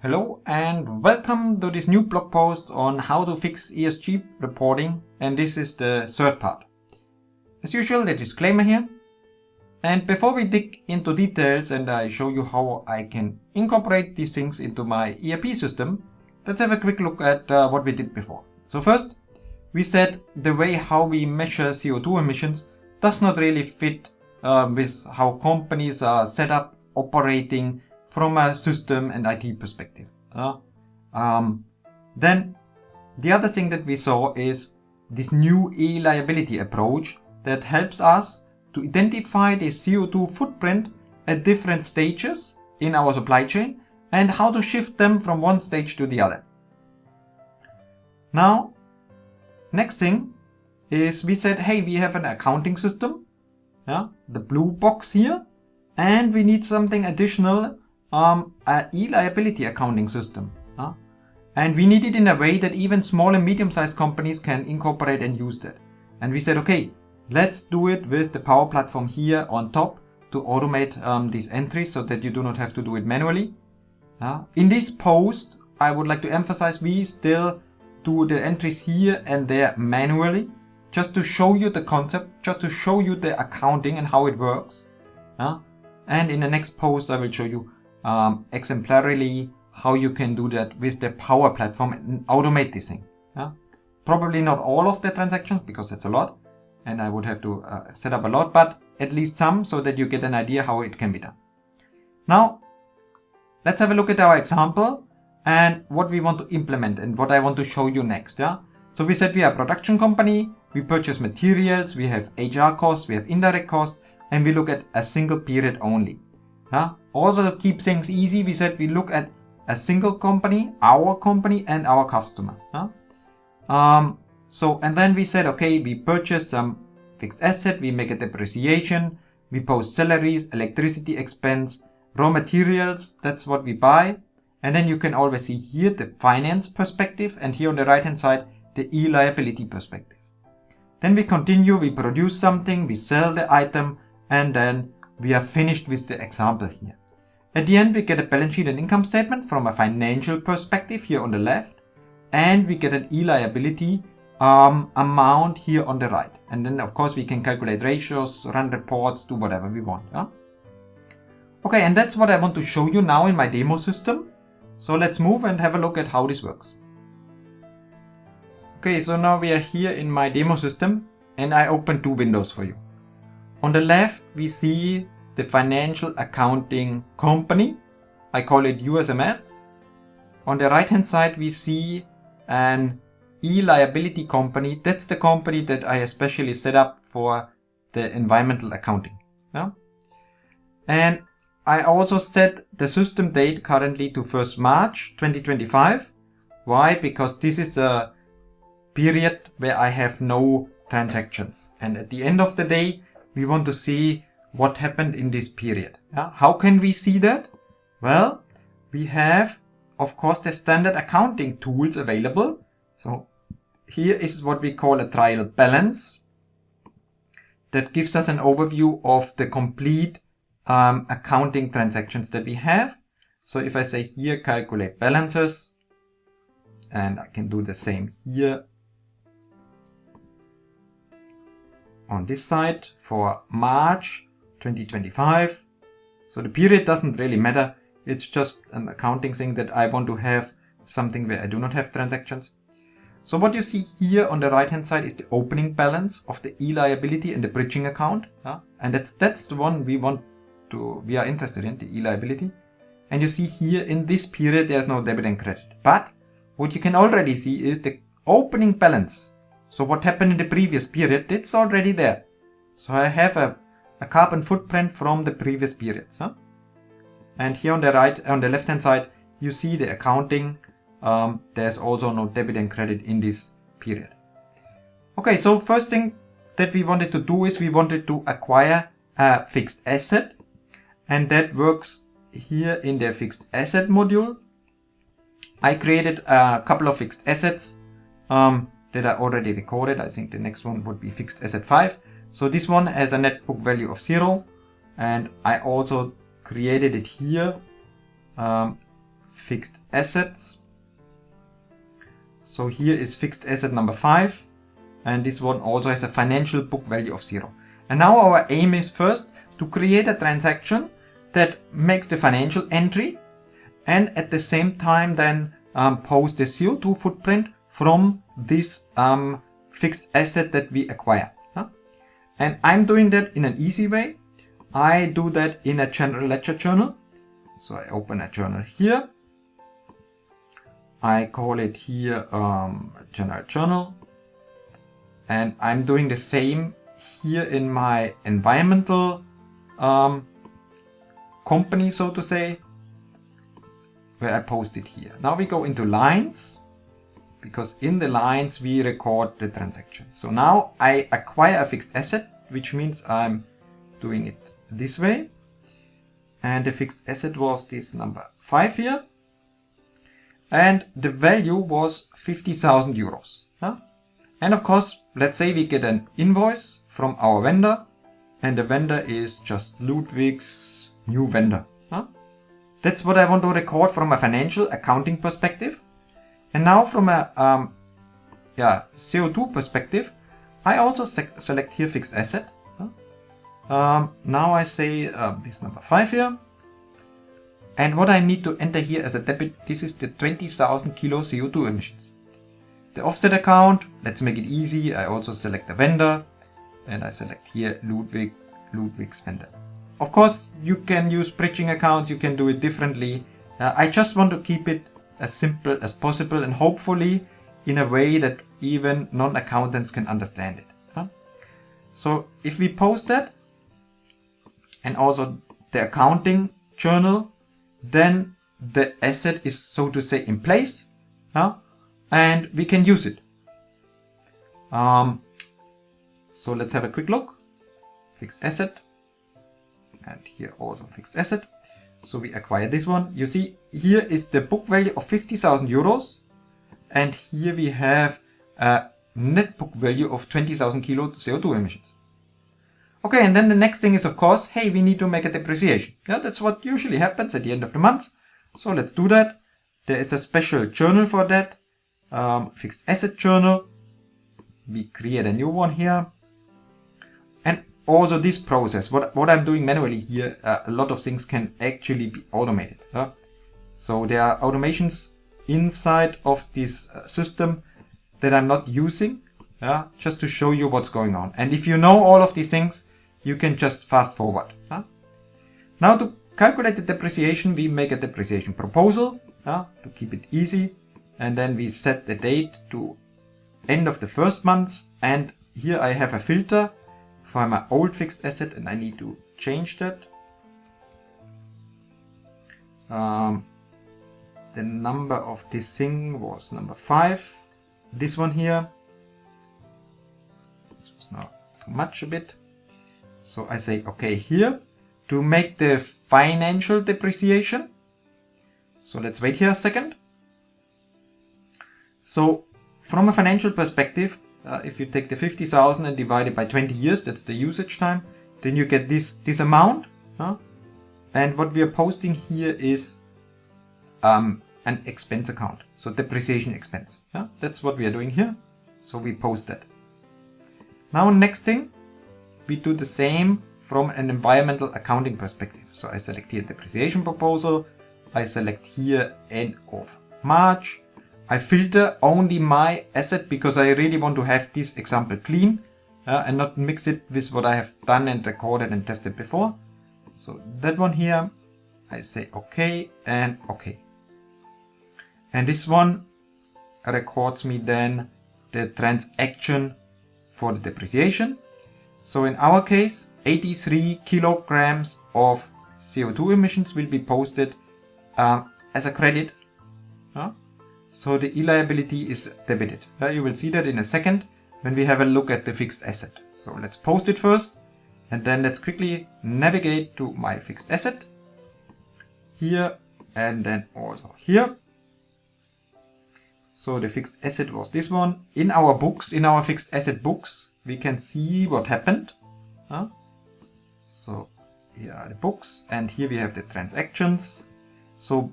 Hello and welcome to this new blog post on how to fix ESG reporting, and this is the third part. As usual, the disclaimer here. And before we dig into details and I show you how I can incorporate these things into my ERP system, let's have a quick look at what we did before. So first, we said the way how we measure CO2 emissions does not really fit with how companies are set up, operating from a system and IT perspective. Then the other thing that we saw is this new e-liability approach that helps us to identify the CO2 footprint at different stages in our supply chain and how to shift them from one stage to the other. Now, next thing is we said, hey, we have an accounting system, the blue box here, and we need something additional, an e-liability accounting system. And we need it in a way that even small and medium-sized companies can incorporate and use that. And we said, okay, let's do it with the Power Platform here on top to automate these entries so that you do not have to do it manually. In this post, I would like to emphasize we still do the entries here and there manually, just to show you the concept, just to show you the accounting and how it works. And in the next post, I will show you exemplarily how you can do that with the Power Platform and automate this thing. Probably not all of the transactions because it's a lot and I would have to set up a lot, but at least some so that you get an idea how it can be done. Now, let's have a look at our example and what we want to implement and what I want to show you next. So we said we are a production company, we purchase materials, we have HR costs, we have indirect costs, and we look at a single period only. Also to keep things easy, we said we look at a single company, and our customer. And then we said, okay, we purchase some fixed asset, we make a depreciation, we post salaries, electricity expense, raw materials, that's what we buy. And then you can always see here the finance perspective and here on the right hand side, the e-liability perspective. Then we continue, we produce something, we sell the item, and then we are finished with the example here. At the end, we get a balance sheet and income statement from a financial perspective here on the left, and we get an e-liability amount here on the right. And then, of course, we can calculate ratios, run reports, do whatever we want. Okay, and that's what I want to show you now in my demo system. So let's move and have a look at how this works. Okay, so now we are here in my demo system, and I open two windows for you. On the left, we see the financial accounting company. I call it USMF. On the right hand side, we see an e-liability company. That's the company that I especially set up for the environmental accounting. And I also set the system date currently to 1st March 2025. Why? Because this is a period where I have no transactions. And at the end of the day, we want to see what happened in this period. How can we see that? Well, we have, of course, the standard accounting tools available. So here is what we call a trial balance. That gives us an overview of the complete accounting transactions that we have. So if I say here, calculate balances, and I can do the same here on this side for March 2025. So the period doesn't really matter. It's just an accounting thing that I want to have something where I do not have transactions. So what you see here on the right hand side is the opening balance of the e-liability and the bridging account. And that's the one we are interested in, the e-liability. And you see here in this period, there's no debit and credit. But what you can already see is the opening balance. So what happened in the previous period, it's already there. So I have a carbon footprint from the previous periods. And here on the left hand side, you see the accounting. There's also no debit and credit in this period. Okay, so first thing that we wanted to do is we wanted to acquire a fixed asset. And that works here in the fixed asset module. I created a couple of fixed assets that I already recorded. I think the next one would be fixed asset 5. So this one has a net book value of 0. And I also created it here fixed assets. So here is fixed asset number 5, and this one also has a financial book value of 0. And now our aim is first to create a transaction that makes the financial entry and at the same time then post the CO2 footprint from this fixed asset that we acquire. And I'm doing that in an easy way. I do that in a general ledger journal. So I open a journal here. I call it here general journal. And I'm doing the same here in my environmental company, so to say, where I post it here. Now we go into lines, because in the lines we record the transaction. So now I acquire a fixed asset, which means I'm doing it this way. And the fixed asset was this number 5 here. And the value was 50,000 euros. And of course, let's say we get an invoice from our vendor, and the vendor is just Ludwig's new vendor. That's what I want to record from a financial accounting perspective. And now from a CO2 perspective, I also select here fixed asset. Now I say this number 5 here. And what I need to enter here as a debit, this is the 20,000 kilo CO2 emissions. The offset account, let's make it easy. I also select the vendor and I select here Ludwig's vendor. Of course, you can use bridging accounts, you can do it differently. I just want to keep it as simple as possible and hopefully in a way that even non-accountants can understand it. So if we post that and also the accounting journal, then the asset is, so to say, in place, and we can use it. So let's have a quick look. Fixed asset, and here also fixed asset. So we acquire this one. You see, here is the book value of 50,000 euros, and here we have a net book value of 20,000 kilo CO2 emissions. Okay, and then the next thing is, of course, hey, we need to make a depreciation. Yeah, that's what usually happens at the end of the month. So let's do that. There is a special journal for that, fixed asset journal. We create a new one here. And also this process, what I'm doing manually here, a lot of things can actually be automated. So there are automations inside of this system that I'm not using, just to show you what's going on. And if you know all of these things, you can just fast forward. Now to calculate the depreciation, we make a depreciation proposal to keep it easy. And then we set the date to end of the first month. And here I have a filter for my old fixed asset and I need to change that. The number of this thing was number 5. This one here. This was now too much a bit. So I say, okay, here to make the financial depreciation. So let's wait here a second. So from a financial perspective, if you take the 50,000 and divide it by 20 years, that's the usage time, then you get this amount. And what we are posting here is an expense account. So depreciation expense. That's what we are doing here. So we post that. Now next thing, we do the same from an environmental accounting perspective. So I select here depreciation proposal. I select here end of March. I filter only my asset because I really want to have this example clean and not mix it with what I have done and recorded and tested before. So that one here, I say okay and okay. And this one records me then the transaction for the depreciation. So in our case, 83 kilograms of CO2 emissions will be posted as a credit. So the e-liability is debited. You will see that in a second when we have a look at the fixed asset. So let's post it first and then let's quickly navigate to my fixed asset here and then also here. So the fixed asset was this one. In our books, in our fixed asset books, we can see what happened. So here are the books and here we have the transactions. So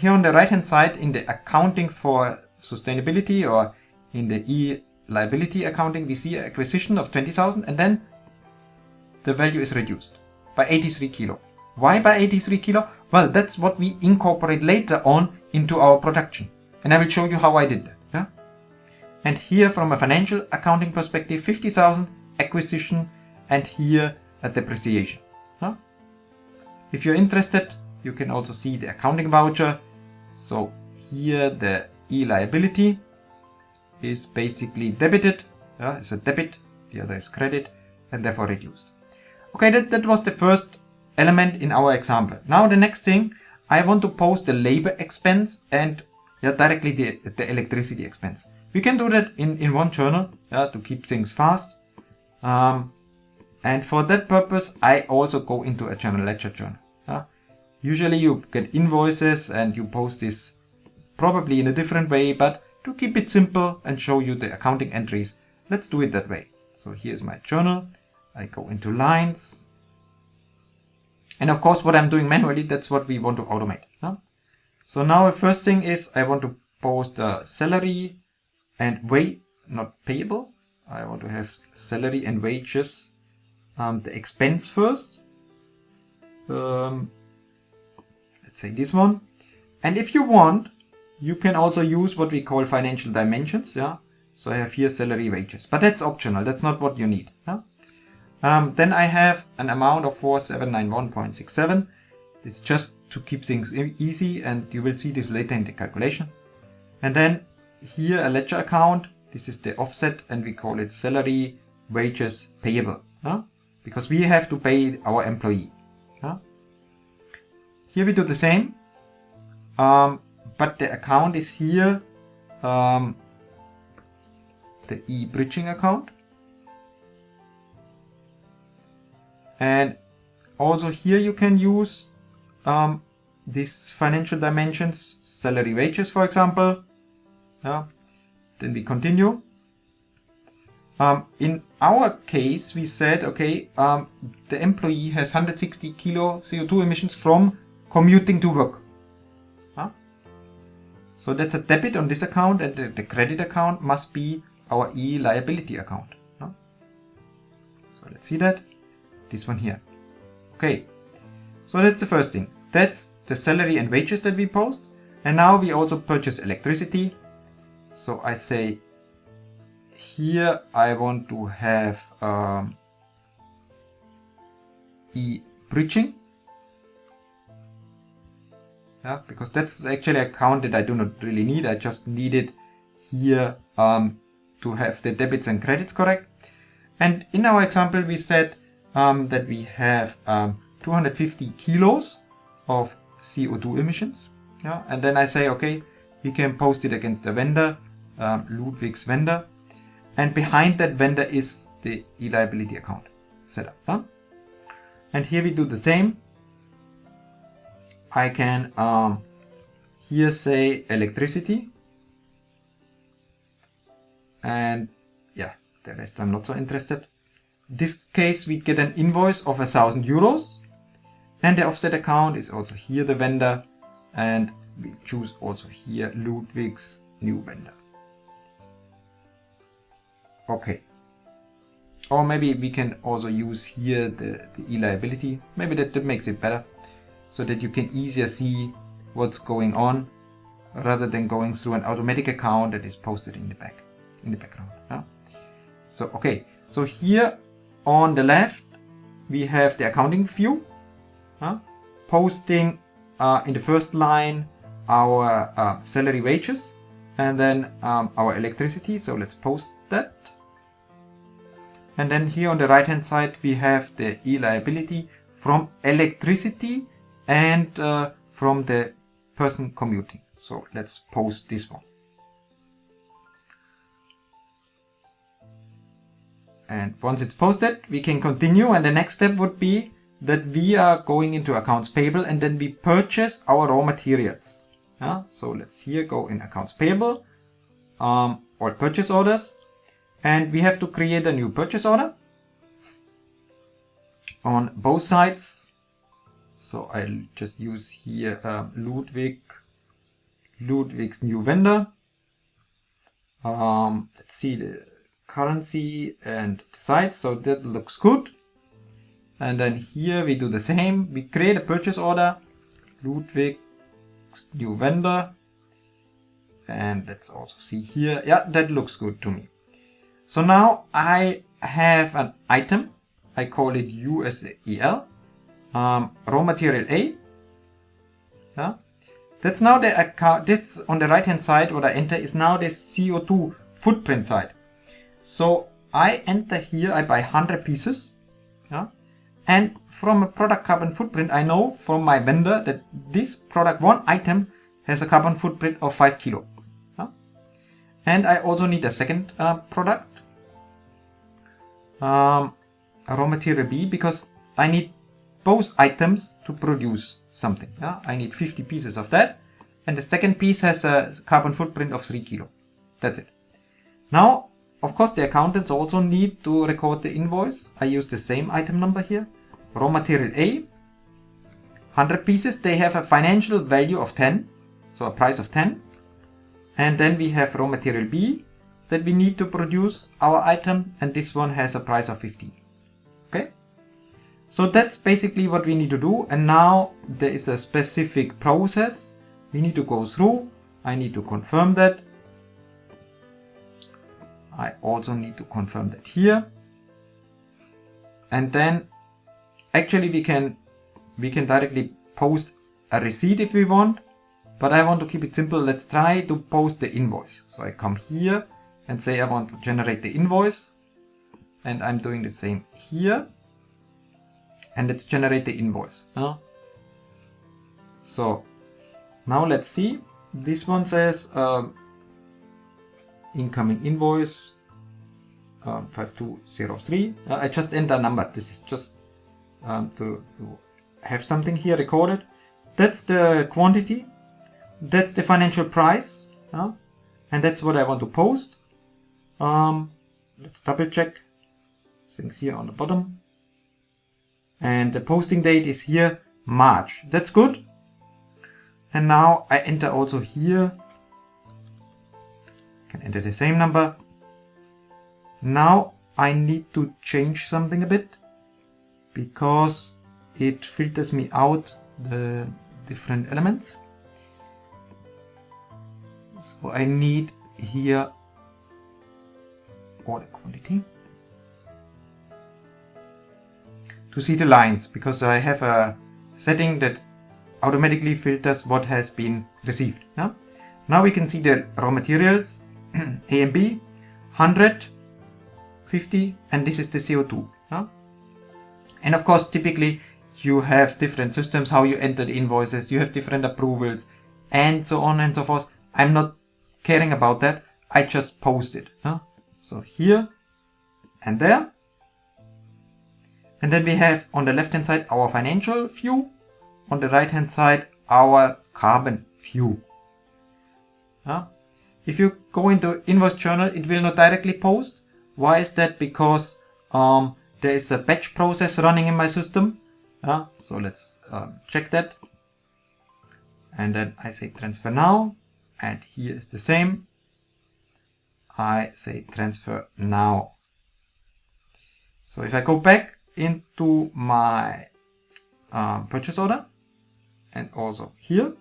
here on the right hand side in the accounting for sustainability, or in the e-liability accounting, we see an acquisition of 20,000 and then the value is reduced by 83 kilo. Why by 83 kilo? Well, that's what we incorporate later on into our production. And I will show you how I did that. Yeah? And here from a financial accounting perspective, 50,000 acquisition and here a depreciation. Yeah? If you're interested, you can also see the accounting voucher. So here the e-liability is basically debited. Yeah, it's a debit, the other is credit, and therefore reduced. Okay, that was the first element in our example. Now the next thing, I want to post the labor expense and directly the electricity expense. We can do that in one journal to keep things fast. And for that purpose, I also go into a general ledger journal. Usually you get invoices and you post this probably in a different way, but to keep it simple and show you the accounting entries, let's do it that way. So here's my journal. I go into lines. And of course, what I'm doing manually, that's what we want to automate. So now the first thing is I want to post salary and not payable. I want to have salary and wages, the expense first. Let's say this one. And if you want, you can also use what we call financial dimensions. Yeah. So I have here salary, wages, but that's optional. That's not what you need. Yeah? Then I have an amount of 4791.67. It's just to keep things easy, and you will see this later in the calculation. And then here a ledger account. This is the offset, and we call it salary, wages, payable. Because we have to pay our employee. Here we do the same, but the account is here, the e-bridging account. And also here you can use these financial dimensions, salary, wages, for example. Then we continue. In our case, we said, okay, the employee has 160 kilo CO2 emissions from commuting to work. So that's a debit on this account, and the credit account must be our e-liability account. So let's see that. This one here. Okay, so that's the first thing. That's the salary and wages that we post. And now we also purchase electricity. So I say here I want to have e-bridging. Because that's actually a account that I do not really need. I just need it here to have the debits and credits correct. And in our example, we said that we have 250 kilos of CO2 emissions. And then I say, okay, we can post it against the vendor, Ludwig's vendor. And behind that vendor is the e-liability account setup. And here we do the same. I can here say electricity, and yeah, the rest I'm not so interested. In this case, we get an invoice of 1,000 euros, and the offset account is also here the vendor, and we choose also here Ludwig's new vendor. Okay. Or maybe we can also use here the e-liability. Maybe that makes it better, so that you can easier see what's going on rather than going through an automatic account that is posted in the background. So okay, so here on the left we have the accounting view, posting in the first line our salary, wages, and then our electricity. So let's post that. And then here on the right hand side we have the e-liability from electricity and from the person commuting. So let's post this one. And once it's posted, we can continue, and the next step would be that we are going into accounts payable, and then we purchase our raw materials. So let's here go in accounts payable, all purchase orders, and we have to create a new purchase order on both sides. So I'll just use here Ludwig Ludwig's new vendor. Let's see the currency and the site. So that looks good. And then here we do the same. We create a purchase order. Ludwig's new vendor. And let's also see here. Yeah, that looks good to me. So now I have an item. I call it USEL. Raw material A. Yeah. That's now the account. This on the right hand side, what I enter is now the CO2 footprint side. So I enter here, I buy 100 pieces. Yeah. And from a product carbon footprint, I know from my vendor that this product, one item, has a carbon footprint of 5 kilo. Yeah. And I also need a second product, a raw material B, because I need both items to produce something. Yeah? I need 50 pieces of that. And the second piece has a carbon footprint of 3 kilo. That's it. Now, of course, the accountants also need to record the invoice. I use the same item number here. Raw material A, 100 pieces. They have a financial value of 10. So a price of 10. And then we have raw material B that we need to produce our item. And this one has a price of 15. Okay. So that's basically what we need to do. And now there is a specific process we need to go through. I need to confirm that. I also need to confirm that here. And then actually we can directly post a receipt if we want. But I want to keep it simple. Let's try to post the invoice. So I come here and say I want to generate the invoice. And I'm doing the same here. And let's generate the invoice. So now let's see. This one says incoming invoice 5203. I just enter a number. This is just to have something here recorded. That's the quantity. That's the financial price. And that's what I want to post. Let's double check things here on the bottom. And the posting date is here, March. That's good. And now I enter also here. I can enter the same number. Now I need to change something a bit because it filters me out the different elements. So I need here order quantity to see the lines, because I have a setting that automatically filters what has been received. Yeah? Now we can see the raw materials A and B, 100, 50, and this is the CO2. Yeah? And of course, typically you have different systems, how you enter the invoices, you have different approvals, and so on and so forth. I'm not caring about that. I just post it. Yeah? So here and there. And then we have on the left hand side our financial view, on the right hand side our carbon view. If you go into invoice journal, it will not directly post. Why is that? Because there is a batch process running in my system. So let's check that. And then I say transfer now, and here is the same. I say transfer now. So if I go back into my purchase order and also here,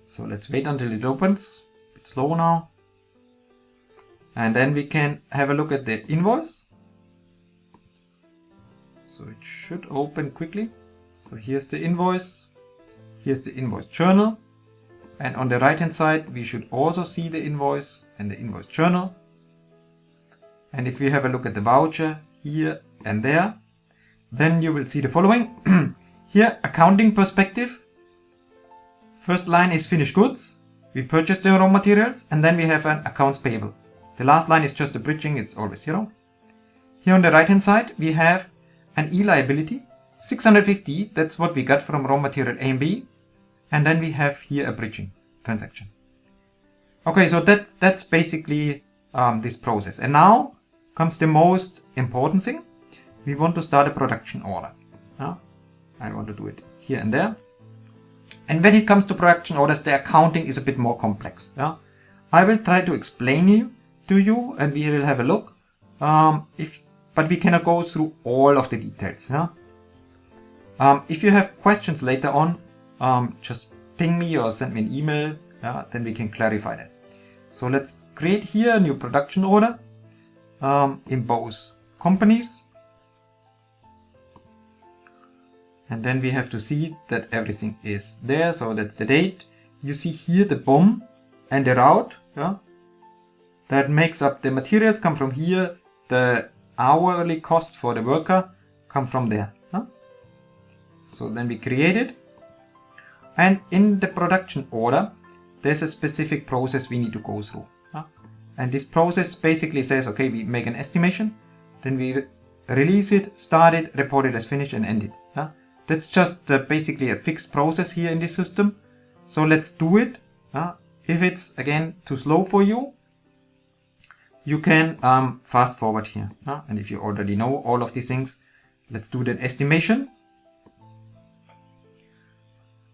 so let's wait until it opens. It's slow now, and then we can have a look at the invoice. So it should open quickly. So here's the invoice, here's the invoice journal, and on the right hand side we should also see the invoice and the invoice journal. And if we have a look at the voucher here and there, then you will see the following. Here, accounting perspective. First line is finished goods. We purchased the raw materials, and then we have an accounts payable. The last line is just the bridging, it's always 0. Here on the right hand side, we have an e-liability, 650, that's what we got from raw material A and B. And then we have here a bridging transaction. Okay, so that's basically this process. And now comes the most important thing. We want to start a production order. I want to do it here and there. And when it comes to production orders, the accounting is a bit more complex. Yeah? I will try to explain to you, and we will have a look. But we cannot go through all of the details. Yeah? If you have questions later on, just ping me or send me an email. Yeah? Then we can clarify that. So let's create here a new production order in both companies. And then we have to see that everything is there. So that's the date. You see here the BOM and the route. Yeah? That makes up the materials come from here. The hourly cost for the worker come from there. Yeah? So then we create it. And in the production order, there's a specific process we need to go through. Yeah? And this process basically says, okay, we make an estimation. Then we release it, start it, report it as finished and end it. Yeah? That's just basically a fixed process here in this system. So let's do it. If it's again too slow for you, you can fast forward here. And if you already know all of these things, let's do the estimation.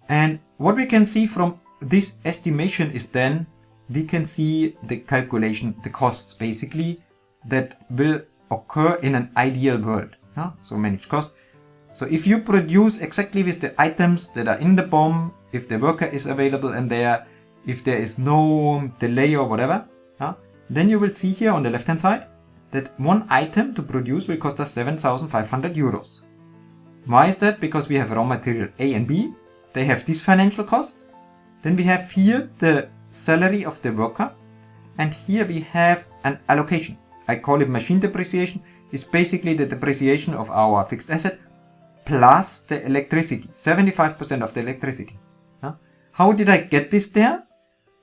And what we can see from this estimation is then we can see the calculation, the costs basically that will occur in an ideal world. So manage cost. So if you produce exactly with the items that are in the BOM, if the worker is available and there, if there is no delay or whatever, then you will see here on the left hand side that one item to produce will cost us 7,500 euros. Why is that? Because we have raw material A and B. They have this financial cost. Then we have here the salary of the worker. And here we have an allocation. I call it machine depreciation. It's basically the depreciation of our fixed asset plus the electricity, 75% of the electricity. How did I get this there?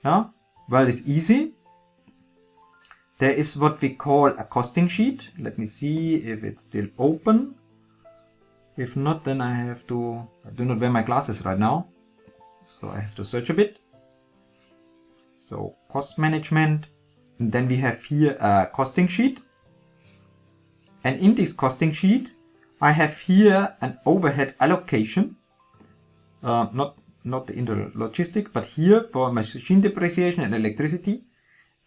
Well, it's easy. There is what we call a costing sheet. Let me see if it's still open. If not, then I do not wear my glasses right now. So I have to search a bit. So cost management. And then we have here a costing sheet. And in this costing sheet, I have here an overhead allocation, not the internal logistic, but here for machine depreciation and electricity.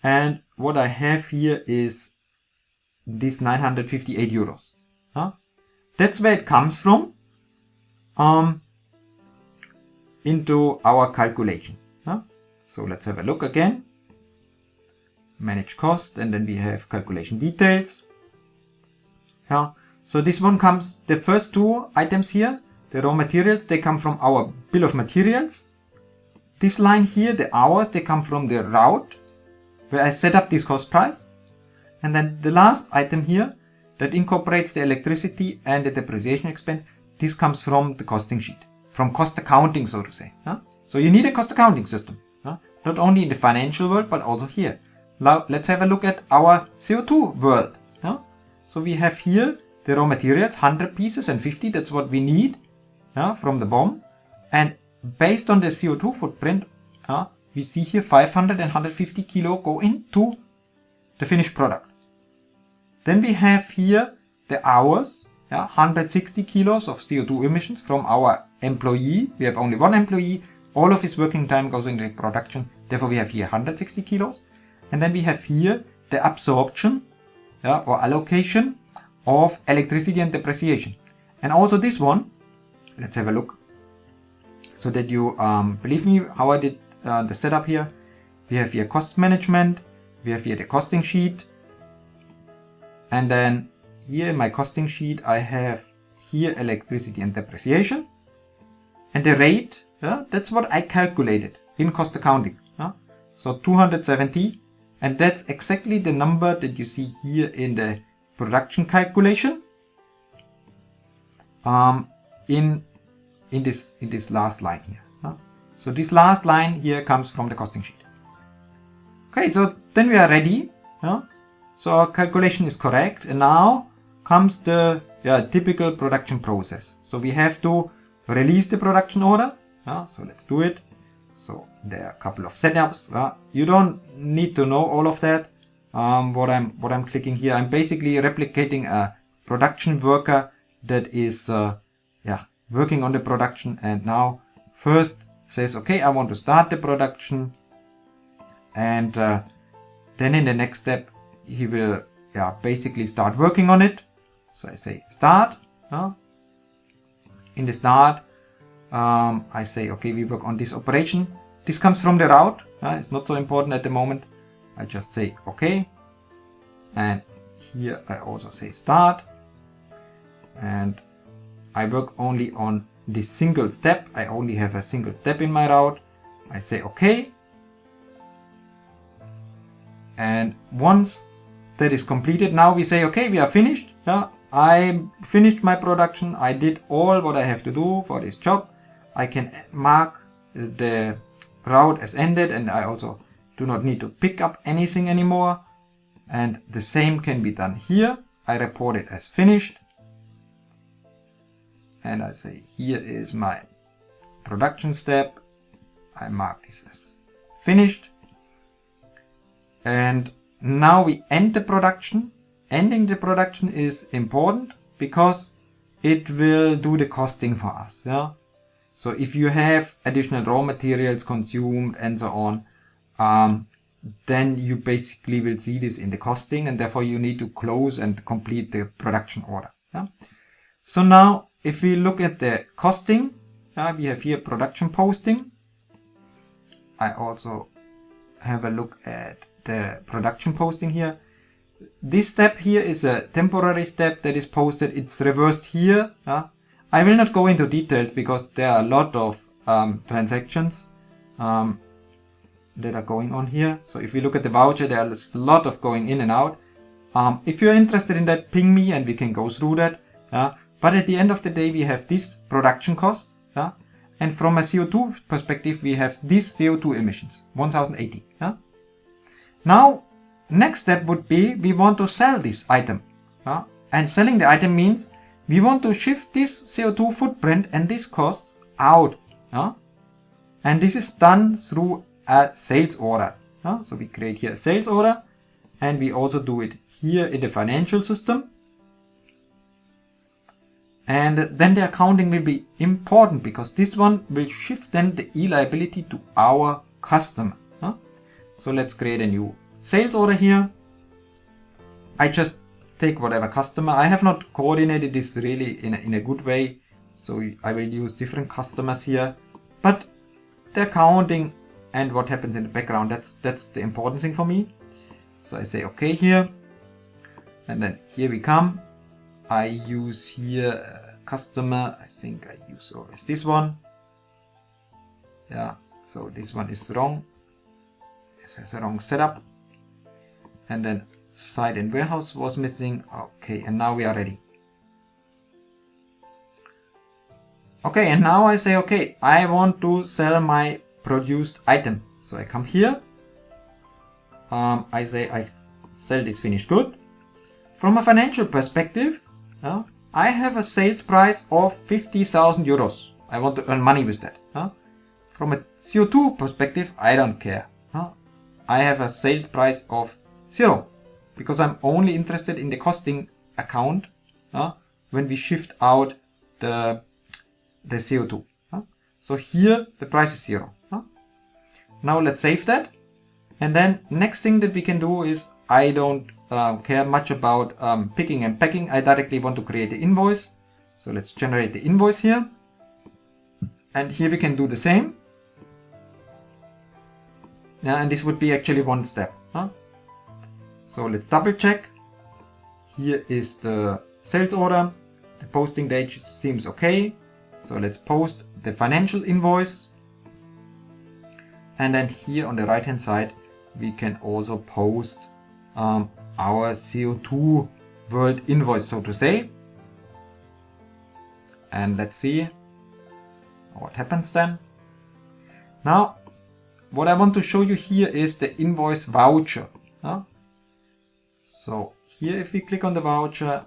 And what I have here is this 958 euros. That's where it comes from into our calculation. So let's have a look again. Manage cost, and then we have calculation details. So this one comes, the first two items here, the raw materials, they come from our bill of materials. This line here, the hours, they come from the route, where I set up this cost price. And then the last item here, that incorporates the electricity and the depreciation expense, this comes from the costing sheet, from cost accounting, so to say. So you need a cost accounting system, not only in the financial world, but also here. Now let's have a look at our CO2 world. So we have here the raw materials, 100 pieces and 50, that's what we need from the BOM. And based on the CO2 footprint, we see here 500 and 150 kilo go into the finished product. Then we have here the hours, 160 kilos of CO2 emissions from our employee. We have only one employee, all of his working time goes into production, therefore we have here 160 kilos. And then we have here the absorption or allocation of electricity and depreciation. And also this one, let's have a look, so that you believe me how I did the setup here. We have here cost management, we have here the costing sheet, and then here in my costing sheet I have here electricity and depreciation, and the rate, that's what I calculated in cost accounting. So 270, and that's exactly the number that you see here in the production calculation in this last line here. So this last line here comes from the costing sheet. Okay, so then we are ready. So our calculation is correct, and now comes the typical production process. So we have to release the production order. So let's do it. So there are a couple of setups. You don't need to know all of that. What I'm clicking here, I'm basically replicating a production worker that is working on the production, and now first says, okay, I want to start the production, and then in the next step he will basically start working on it. So I say start. In the start I say, okay, we work on this operation. This comes from the route. It's not so important at the moment. I just say okay, and here I also say start, and I work only on this single step. I only have a single step in my route. I say okay, and once that is completed, now we say, okay, we are finished. I finished my production. I did all what I have to do for this job. I can mark the route as ended, and I also do not need to pick up anything anymore. And the same can be done here. I report it as finished, and I say, here is my production step. I mark this as finished, and now we end the production. Ending the production is important because it will do the costing for us. So if you have additional raw materials consumed and so on, then you basically will see this in the costing, and therefore you need to close and complete the production order. So now if we look at the costing, we have here production posting. I also have a look at the production posting here. This step here is a temporary step that is posted. It's reversed here. I will not go into details because there are a lot of transactions that are going on here. So if we look at the voucher, there is a lot of going in and out. If you're interested in that, ping me and we can go through that. But at the end of the day, we have this production cost. And from a CO2 perspective, we have these CO2 emissions, 1080. Now, next step would be we want to sell this item. And selling the item means we want to shift this CO2 footprint and these costs out. And this is done through a sales order. So we create here a sales order, and we also do it here in the financial system. And then the accounting will be important because this one will shift then the e-liability to our customer. So let's create a new sales order here. I just take whatever customer. I have not coordinated this really in a good way, so I will use different customers here. But the accounting and what happens in the background, that's the important thing for me. So I say okay here, and then here we come. I use here customer. I think I use always this one. So this one is wrong. This has a wrong setup. And then site and warehouse was missing. Okay, and now we are ready. Okay, and now I say, okay, I want to sell my produced item. So I come here. I say I sell this finished good. From a financial perspective, I have a sales price of 50,000 euros. I want to earn money with that. From a CO2 perspective, I don't care. I have a sales price of 0 because I'm only interested in the costing account when we shift out the CO2. So here the price is 0. Now let's save that. And then next thing that we can do is I don't care much about picking and packing. I directly want to create the invoice. So let's generate the invoice here. And here we can do the same. And this would be actually one step. So let's double check. Here is the sales order. The posting date seems okay. So let's post the financial invoice. And then here on the right hand side, we can also post our CO2 world invoice, so to say. And let's see what happens then. Now, what I want to show you here is the invoice voucher. So here if we click on the voucher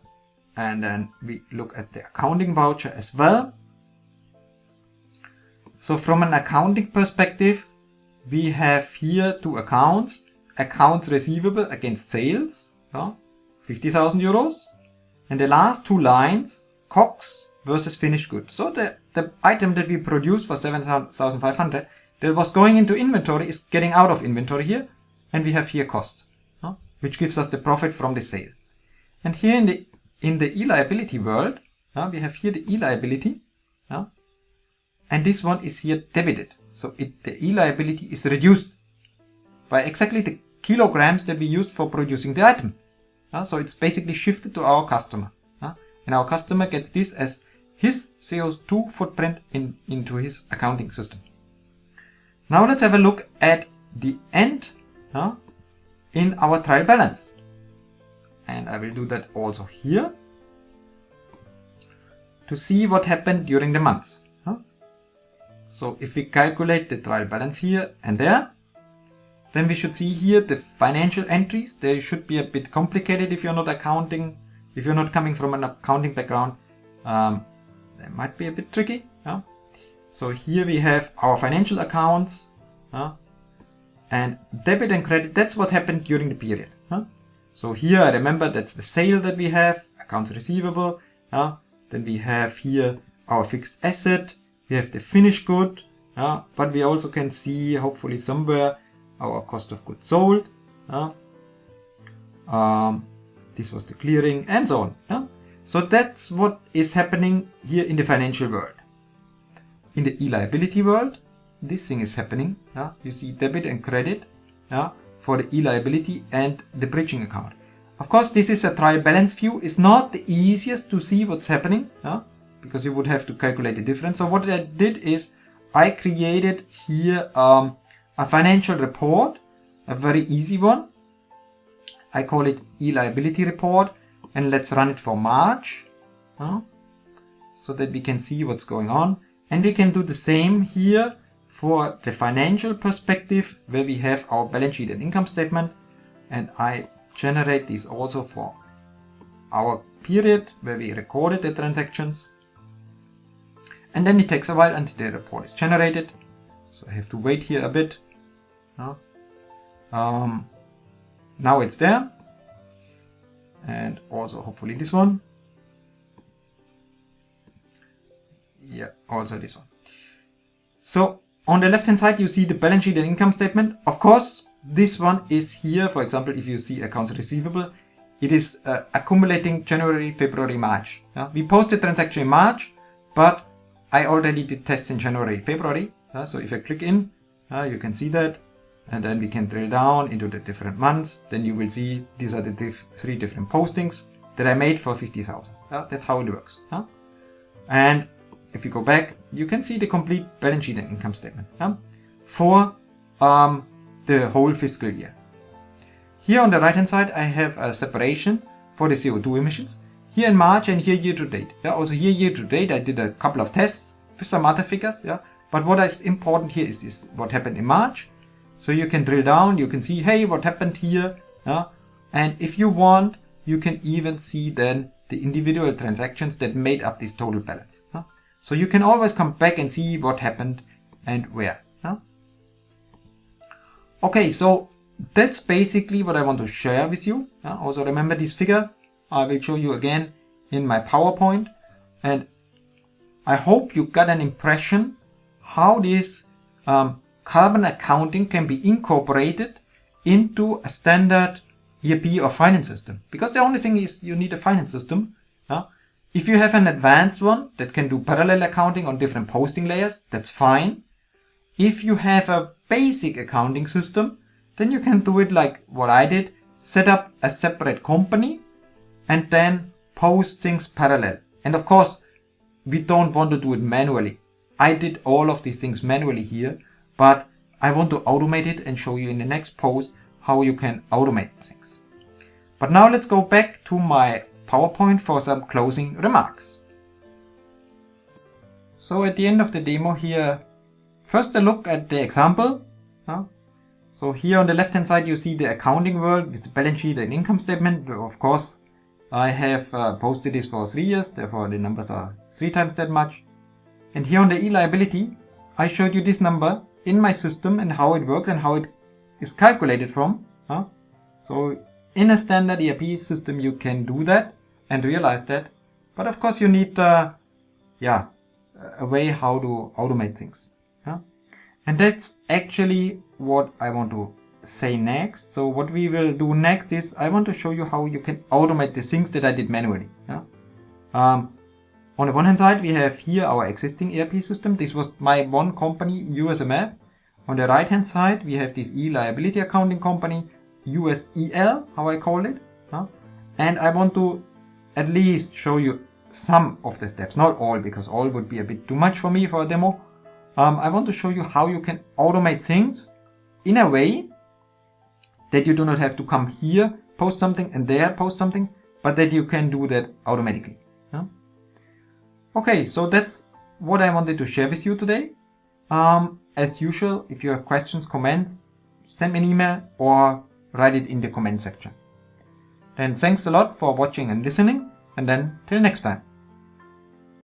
and then we look at the accounting voucher as well. So from an accounting perspective, we have here two accounts. Accounts receivable against sales, 50,000 euros. And the last two lines, COGS versus finished goods. So the item that we produced for 7,500 that was going into inventory is getting out of inventory here, and we have here costs, which gives us the profit from the sale. And here in the e-liability world, we have here the e-liability, and this one is here debited. So the e-liability is reduced by exactly the kilograms that we used for producing the item. So it's basically shifted to our customer. And our customer gets this as his CO2 footprint into his accounting system. Now let's have a look at the end in our trial balance. And I will do that also here to see what happened during the months. So if we calculate the trial balance here and there, then we should see here the financial entries. They should be a bit complicated if you're not accounting, if you're not coming from an accounting background. They might be a bit tricky. So here we have our financial accounts, and debit and credit. That's what happened during the period. So here I remember that's the sale that we have, accounts receivable. Then we have here our fixed asset. We have the finished good, but we also can see hopefully somewhere our cost of goods sold. This was the clearing and so on. So that's what is happening here in the financial world. In the e-liability world, this thing is happening. You see debit and credit for the e-liability and the bridging account. Of course, this is a trial balance view. It's not the easiest to see what's happening, because you would have to calculate the difference. So what I did is I created here a financial report, a very easy one. I call it e-liability report, and let's run it for March, so that we can see what's going on. And we can do the same here for the financial perspective, where we have our balance sheet and income statement. And I generate these also for our period where we recorded the transactions. And then it takes a while until the report is generated. So I have to wait here a bit. Now it's there. And also hopefully this one. Yeah, also this one. So on the left hand side you see the balance sheet and income statement. Of course, this one is here. For example, if you see accounts receivable, it is accumulating January, February, March. We posted transaction in March, but I already did tests in January, February. So if I click in, you can see that. And then we can drill down into the different months. Then you will see these are the three different postings that I made for 50,000. That's how it works. And if you go back, you can see the complete balance sheet and income statement for the whole fiscal year. Here on the right hand side, I have a separation for the CO2 emissions. Here in March and here year to date. Also here year to date, I did a couple of tests with some other figures. But what is important here is what happened in March. So you can drill down, you can see, hey, what happened here. And if you want, you can even see then the individual transactions that made up this total balance. So you can always come back and see what happened and where. Okay, so that's basically what I want to share with you. Also remember this figure. I will show you again in my PowerPoint. And I hope you got an impression how this carbon accounting can be incorporated into a standard ERP or finance system. Because the only thing is you need a finance system. If you have an advanced one that can do parallel accounting on different posting layers, that's fine. If you have a basic accounting system, then you can do it like what I did, set up a separate company and then post things parallel. And of course, we don't want to do it manually. I did all of these things manually here, but I want to automate it and show you in the next post how you can automate things. But now let's go back to my PowerPoint for some closing remarks. So at the end of the demo here, first a look at the example. So here on the left hand side you see the accounting world with the balance sheet and income statement. Of course, I have posted this for 3 years, therefore the numbers are 3 times that much. And here on the e-liability, I showed you this number in my system and how it works and how it is calculated from. So in a standard ERP system you can do that and realize that. But of course you need a way how to automate things. Yeah? And that's actually what I want to say next. So what we will do next is I want to show you how you can automate the things that I did manually. Yeah? On the one hand side, we have here our existing ERP system. This was my one company, USMF. On the right hand side, we have this e-liability accounting company, USEL, how I call it. And I want to at least show you some of the steps, not all, because all would be a bit too much for me for a demo. I want to show you how you can automate things in a way that you do not have to come here, post something, and there post something, but that you can do that automatically. Okay, so that's what I wanted to share with you today. As usual, if you have questions, comments, send me an email or write it in the comment section. Then thanks a lot for watching and listening, and then till next time.